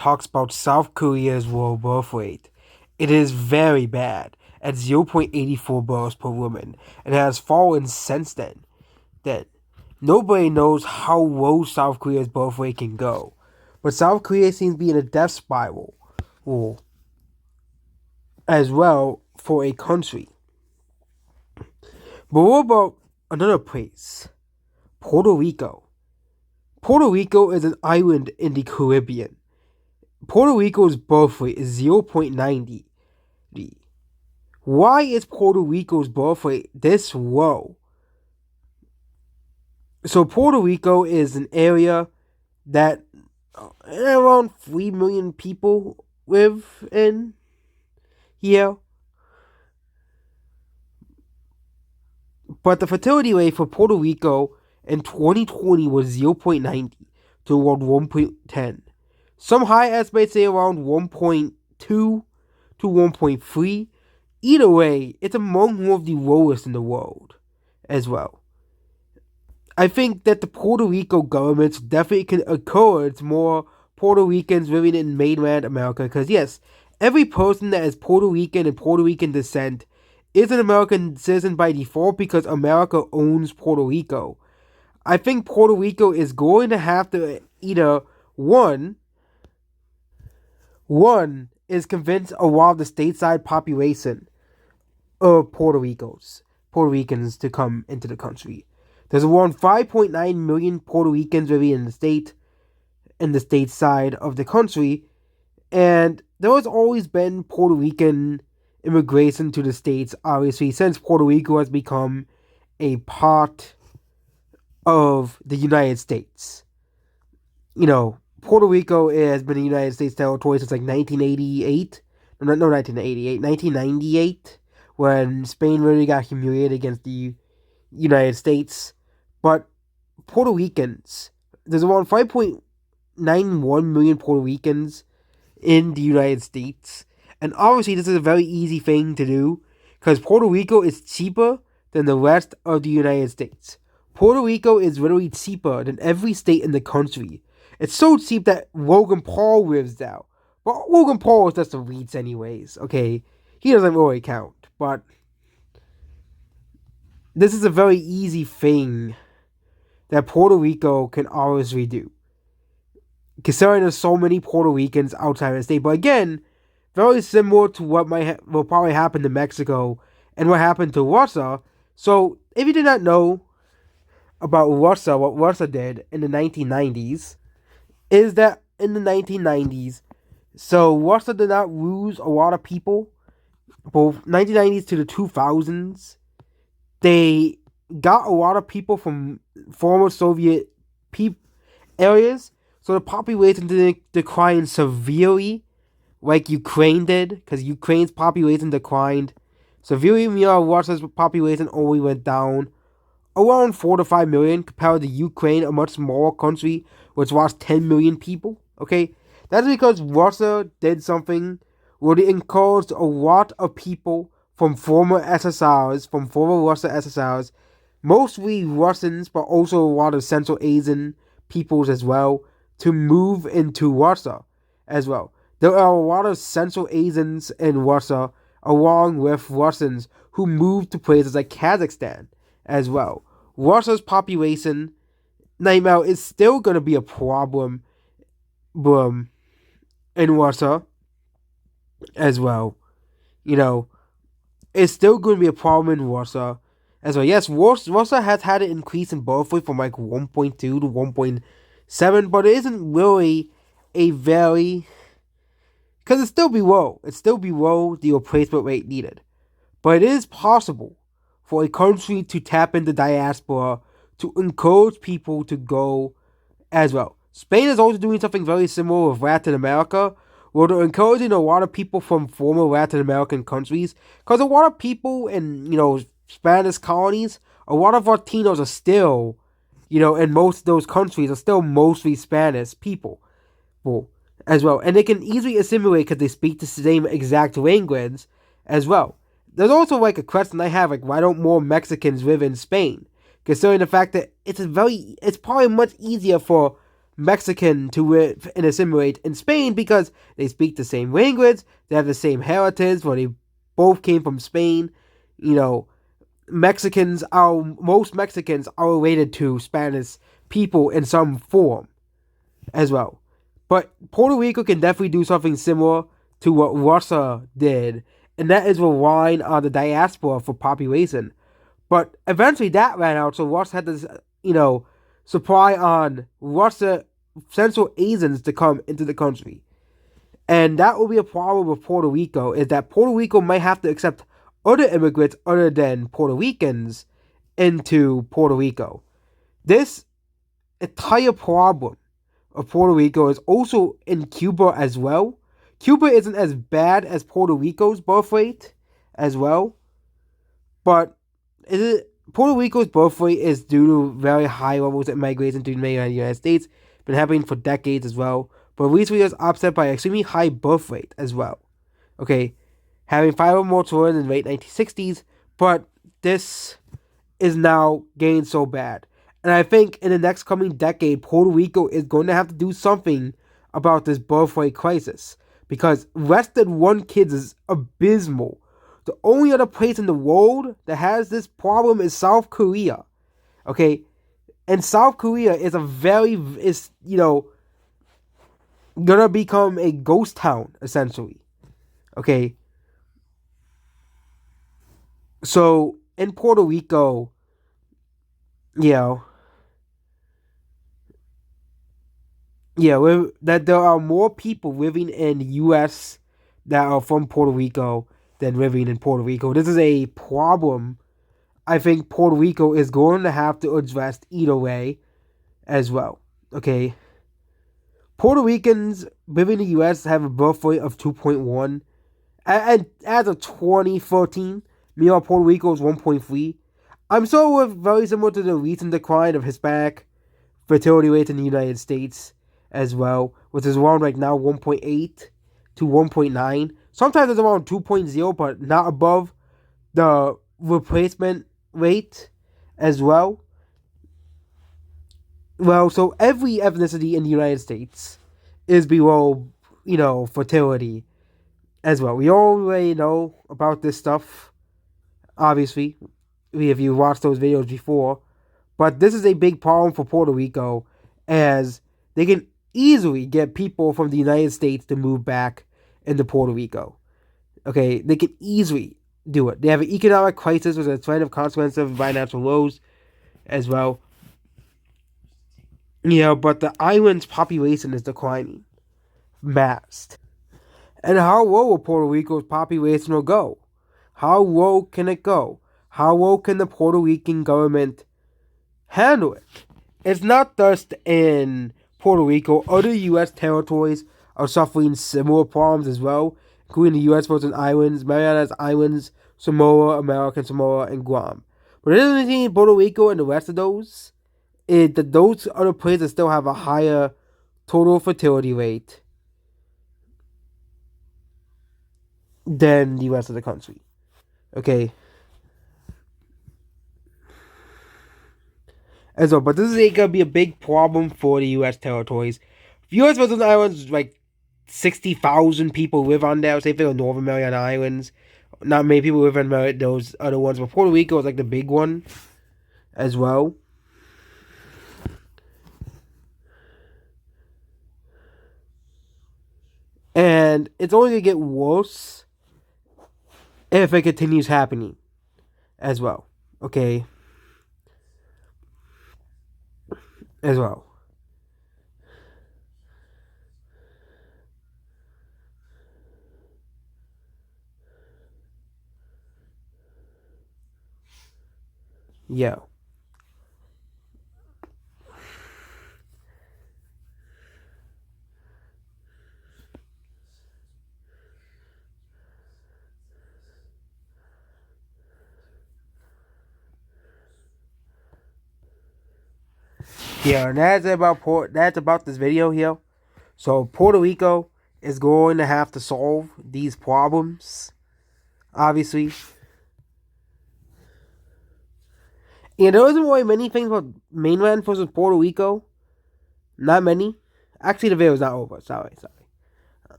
talks about South Korea's world birth rate. It is very bad at 0.84 births per woman and has fallen since then. Then, nobody knows how low South Korea's birth rate can go. But South Korea seems to be in a death spiral as well for a country. But what about another place? Puerto Rico. Puerto Rico is an island in the Caribbean. Puerto Rico's birth rate is 0.90. Why is Puerto Rico's birth rate this low? So Puerto Rico is an area that around 3 million people live in here. But the fertility rate for Puerto Rico in 2020 was 0.90 to around 1.10. Some high estimates say around 1.2 to 1.3. Either way, it's among one of the lowest in the world as well. I think that the Puerto Rico government definitely can encourage more Puerto Ricans living in mainland America because, yes, every person that is Puerto Rican and Puerto Rican descent is an American citizen by default because America owns Puerto Rico. I think Puerto Rico is going to have to either one is convince a lot of the stateside population of Puerto Ricans to come into the country. There's around 5.9 million Puerto Ricans living in the state side of the country, and there has always been Puerto Rican immigration to the States, obviously, since Puerto Rico has become a part of the United States. Puerto Rico has been a United States territory since like 1988. No, 1988. 1998, when Spain really got humiliated against the United States. But Puerto Ricans, there's around 5.91 million Puerto Ricans in the United States. And obviously, this is a very easy thing to do because Puerto Rico is cheaper than the rest of the United States. Puerto Rico is literally cheaper than every state in the country. It's so cheap that Logan Paul lives there. But Logan Paul is just a reach anyways, okay? He doesn't really count. But this is a very easy thing that Puerto Rico can obviously do, considering there's so many Puerto Ricans outside of the state. But again, very similar to what will probably happen to Mexico and what happened to Russia. So, if you did not know about Russia, what Russia did in the 1990s, is that in the 1990s, so Russia did not lose a lot of people, both 1990s to the 2000s. They got a lot of people from former Soviet areas, so the population didn't decline severely like Ukraine did, because Ukraine's population declined severely. Meanwhile, Russia's population only went down around 4 to 5 million compared to Ukraine, a much smaller country which lost 10 million people. Okay, that's because Russia did something where they encouraged a lot of people from former SSRs, from former Russia SSRs, mostly Russians, but also a lot of Central Asian peoples as well, to move into Russia as well. There are a lot of Central Asians in Russia, along with Russians who moved to places like Kazakhstan as well. Russia's population nightmare is still going to be a problem in Russia as well. It's still going to be a problem in Russia as well. Yes, Russia has had an increase in birth rate from like 1.2 to 1.7, but it isn't really a very... because it's still below. It's still below the replacement rate needed. But it is possible for a country to tap into diaspora to encourage people to go as well. Spain is also doing something very similar with Latin America, where they're encouraging a lot of people from former Latin American countries, because a lot of people in, Spanish colonies, a lot of Latinos are still, in most of those countries, are still mostly Spanish people as well. And they can easily assimilate because they speak the same exact language as well. There's also like a question I have, like, why don't more Mexicans live in Spain? Considering the fact that it's probably much easier for Mexican to live and assimilate in Spain because they speak the same language, they have the same heritage, where they both came from Spain. You know, most Mexicans are related to Spanish people in some form as well. But Puerto Rico can definitely do something similar to what Russia did, and that is relying on the diaspora for population. But eventually that ran out, so Russia had to, supply on Russia Central Asians to come into the country. And that will be a problem with Puerto Rico, is that Puerto Rico might have to accept other immigrants other than Puerto Ricans into Puerto Rico. This entire problem of Puerto Rico is also in Cuba as well. Cuba isn't as bad as Puerto Rico's birth rate as well, but Puerto Rico's birth rate is due to very high levels of migration to the United States. Been happening for decades as well, but recently was offset by extremely high birth rate as well. Okay, having 5 or more children in the late 1960s, but this is now getting so bad. And I think in the next coming decade, Puerto Rico is going to have to do something about this birth rate crisis, because less than one kid is abysmal. The only other place in the world that has this problem is South Korea. Okay? And South Korea is gonna become a ghost town, essentially. Okay? So, in Puerto Rico, that there are more people living in the U.S. that are from Puerto Rico than living in Puerto Rico. This is a problem I think Puerto Rico is going to have to address either way as well. Okay? Puerto Ricans living in the U.S. have a birth rate of 2.1. And as of 2013, meanwhile Puerto Rico is 1.3. I'm sure we're very similar to the recent decline of Hispanic fertility rates in the United States as well, which is around right now 1.8 to 1.9. Sometimes it's around 2.0, but not above the replacement rate as well. Well, so every ethnicity in the United States is below, fertility as well. We already know about this stuff, obviously, if you watched those videos before. But this is a big problem for Puerto Rico, as they can easily get people from the United States to move back into Puerto Rico. Okay, they can easily do it. They have an economic crisis with a trend of consequences of financial lows as well. But the island's population is declining fast. And how low will Puerto Rico's population will go? How low can it go? How low can the Puerto Rican government handle it? It's not just in Puerto Rico. Other U.S. territories are suffering similar problems as well, including the U.S. Virgin Islands, Marianas Islands, Samoa, American Samoa, and Guam. But it doesn't mean Puerto Rico and the rest of those, those other places still have a higher total fertility rate than the rest of the country. Okay. As well, but this is going to be a big problem for the U.S. territories. U.S. Virgin Islands, like 60,000 people live on there. Say for the Northern Mariana Islands, not many people live on those other ones. But Puerto Rico is like the big one as well. And it's only going to get worse if it continues happening as well. Okay. As well. Yeah. Yeah, and that's about this video here. So Puerto Rico is going to have to solve these problems, obviously. And there isn't really many things about mainland versus Puerto Rico. Not many. Actually, the video is not over. Sorry.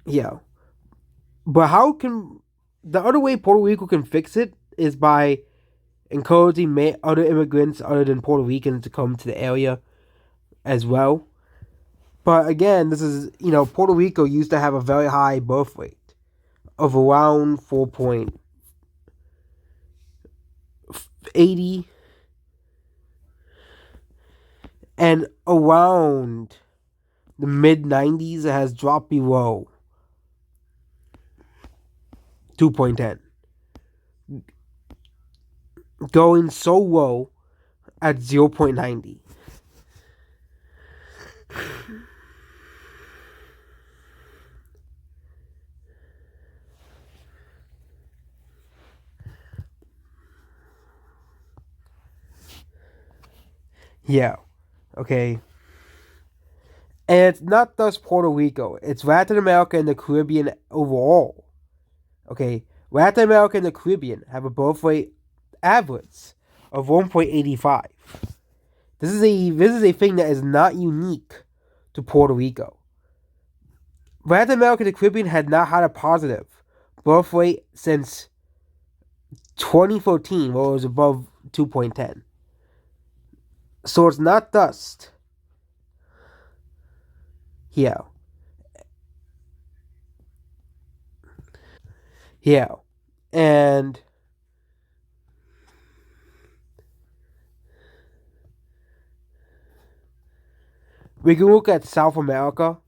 Yeah. But how can the other way Puerto Rico can fix it is by encouraging other immigrants other than Puerto Ricans to come to the area as well. But again, this is, Puerto Rico used to have a very high birth rate of around 4.80, and around the mid 90s it has dropped below 2.10, going so low at 0.90. Yeah, okay. And it's not just Puerto Rico, it's Latin America and the Caribbean overall. Okay, Latin America and the Caribbean have a birth rate average of 1.85. This is a thing that is not unique to Puerto Rico. Latin America and the Caribbean had not had a positive birth rate since 2014, where it was above 2.10. So it's not dust. Yeah. Yeah. And we can look at South America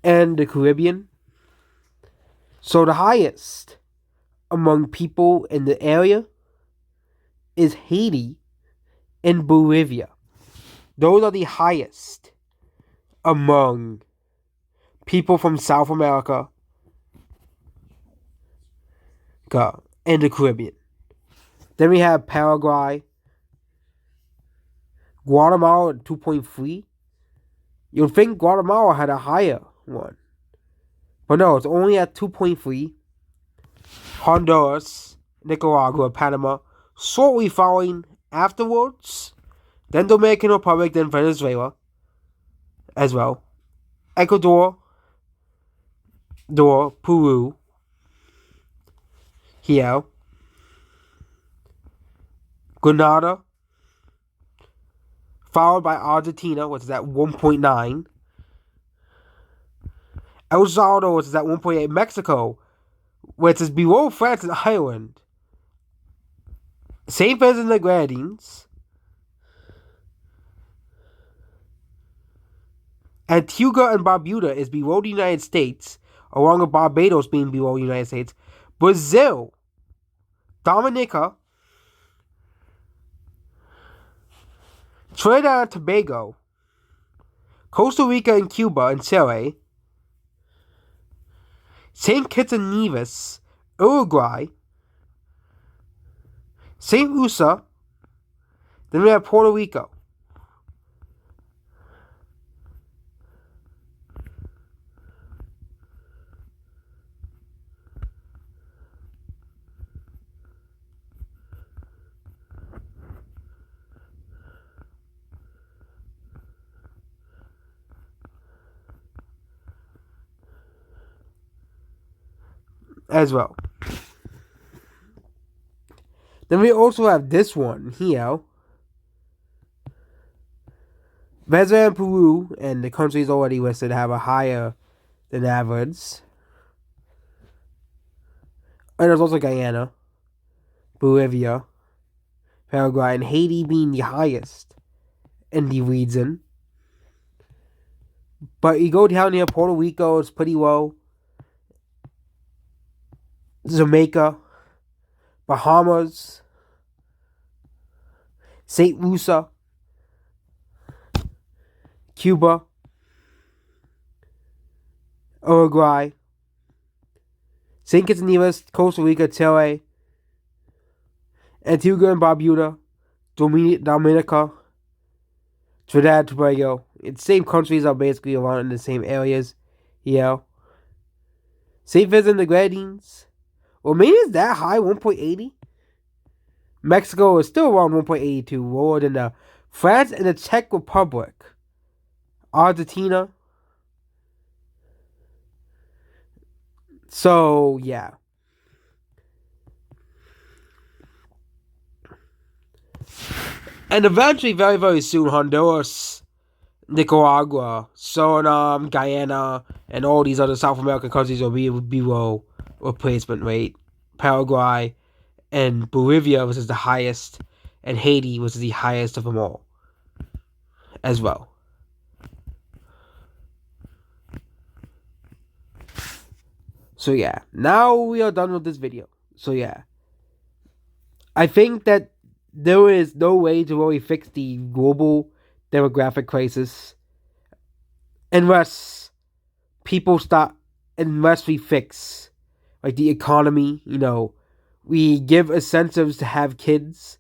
and the Caribbean. So the highest among people in the area is Haiti and Bolivia. Those are the highest among people from South America and the Caribbean. Then we have Paraguay, Guatemala at 2.3. You'd think Guatemala had a higher one. But no, it's only at 2.3. Honduras, Nicaragua, Panama, shortly following afterwards. Then Dominican Republic, then Venezuela as well. Ecuador, Peru, here. Grenada, followed by Argentina, which is at 1.9. El Salvador, which is at 1.8. Mexico, which is below France and Ireland. St. Vincent and the Grenadines. Antigua and Barbuda is below the United States, along with Barbados being below the United States. Brazil, Dominica, Trinidad and Tobago, Costa Rica and Cuba and Chile, St. Kitts and Nevis, Uruguay, St. Lucia, then we have Puerto Rico. As well. Then we also have this one here. Venezuela and Peru, and the countries already listed, have a higher than average. And there's also Guyana, Bolivia, Paraguay, and Haiti being the highest in the region. But you go down here, Puerto Rico is pretty low. Jamaica, Bahamas, St. Lucia, Cuba, Uruguay, St. Kitts and Nevis, Costa Rica, Chile, Antigua and Barbuda, Dominica, Trinidad and Tobago. It's same countries are basically around in the same areas. Yeah. St. Vincent and the Grenadines. Well, maybe it's that high, 1.80. Mexico is still around 1.82, lower than France and the Czech Republic. Argentina. So yeah. And eventually, very, very soon, Honduras, Nicaragua, Suriname, Guyana, and all these other South American countries will be below replacement rate. Paraguay and Bolivia, which is the highest, and Haiti, which is the highest of them all, as well. So yeah, now we are done with this video. So yeah, I think that there is no way to really fix the global demographic crisis unless people stop, unless we fix like the economy. We give incentives to have kids.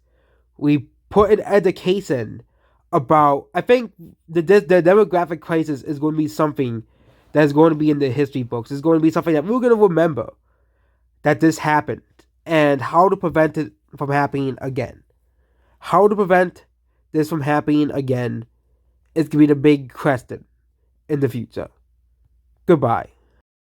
We put an education about. I think the demographic crisis is going to be something that is going to be in the history books. It's going to be something that we're going to remember that this happened and how to prevent it from happening again. How to prevent this from happening again is going to be the big question in the future. Goodbye.